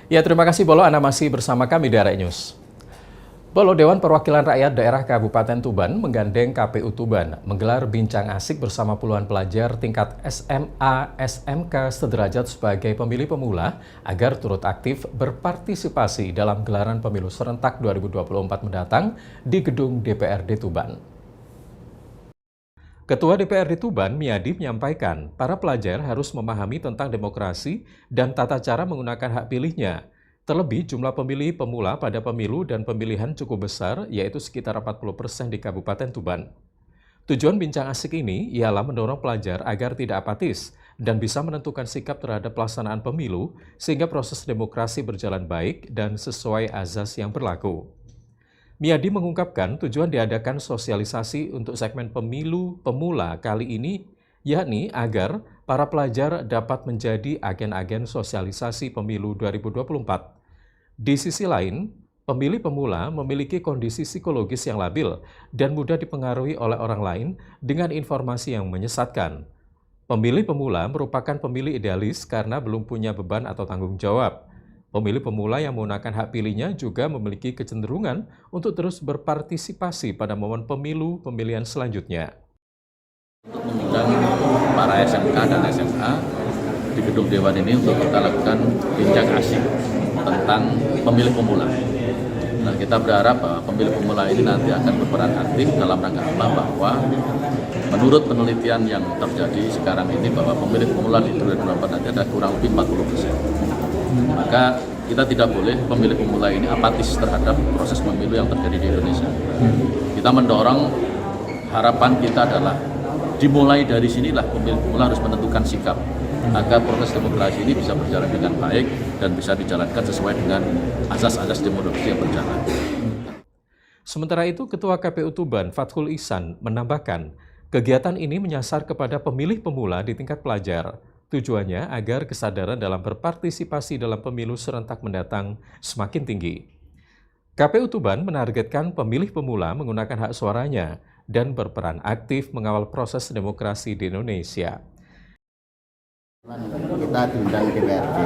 Ya, terima kasih Bolo, Anda masih bersama kami di Arek News. Bolo, Dewan Perwakilan Rakyat Daerah Kabupaten Tuban menggandeng KPU Tuban menggelar bincang asik bersama puluhan pelajar tingkat SMA, SMK sederajat sebagai pemilih pemula agar turut aktif berpartisipasi dalam gelaran pemilu serentak 2024 mendatang di gedung DPRD Tuban. Ketua DPRD Tuban, Miadi, menyampaikan para pelajar harus memahami tentang demokrasi dan tata cara menggunakan hak pilihnya. Terlebih, jumlah pemilih pemula pada pemilu dan pemilihan cukup besar, yaitu sekitar 40% di Kabupaten Tuban. Tujuan bincang asik ini ialah mendorong pelajar agar tidak apatis dan bisa menentukan sikap terhadap pelaksanaan pemilu sehingga proses demokrasi berjalan baik dan sesuai azas yang berlaku. Miadi mengungkapkan tujuan diadakan sosialisasi untuk segmen pemilu pemula kali ini, yakni agar para pelajar dapat menjadi agen-agen sosialisasi pemilu 2024. Di sisi lain, pemilih pemula memiliki kondisi psikologis yang labil dan mudah dipengaruhi oleh orang lain dengan informasi yang menyesatkan. Pemilih pemula merupakan pemilih idealis karena belum punya beban atau tanggung jawab. Pemilih pemula yang menggunakan hak pilihnya juga memiliki kecenderungan untuk terus berpartisipasi pada momen pemilu pemilihan selanjutnya. Untuk mengundang para SMK dan SMA di gedung Dewan ini untuk kita lakukan bincang asik tentang pemilih pemula. Nah, kita berharap bahwa pemilih pemula ini nanti akan berperan aktif dalam rangka apa, bahwa menurut penelitian yang terjadi sekarang ini bahwa pemilih pemula di 2024 nanti ada kurang lebih 40%. Maka kita tidak boleh pemilih pemula ini apatis terhadap proses pemilu yang terjadi di Indonesia. Kita mendorong, harapan kita adalah dimulai dari sinilah pemilih pemula harus menentukan sikap agar proses demokrasi ini bisa berjalan dengan baik dan bisa dijalankan sesuai dengan asas-asas demokrasi yang berjalan. Sementara itu, Ketua KPU Tuban, Fathul Ihsan, menambahkan, kegiatan ini menyasar kepada pemilih pemula di tingkat pelajar. Tujuannya agar kesadaran dalam berpartisipasi dalam pemilu serentak mendatang semakin tinggi. KPU Tuban menargetkan pemilih pemula menggunakan hak suaranya dan berperan aktif mengawal proses demokrasi di Indonesia. Kita diundang DPRD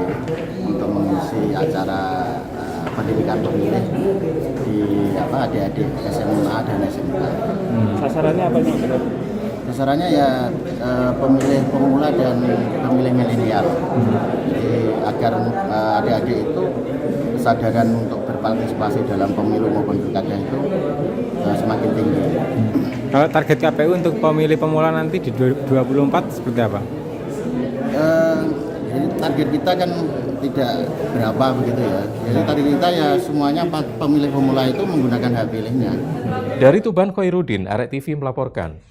untuk mengisi acara pendidikan pemilih di adik-adik SMA dan SMK. Sasarannya apa sih? Sasarannya ya pemilih pemula dan pemilih milenial. Jadi agar adik-adik itu kesadaran untuk berpartisipasi dalam pemilu maupun pilkada itu semakin tinggi. Kalau target KPU untuk pemilih pemula nanti di 2024 seperti apa? Jadi target kita kan tidak berapa begitu ya. Jadi target kita ya semuanya pemilih pemula itu menggunakan hak pilihnya. Dari Tuban, Khairuddin, Arek TV melaporkan.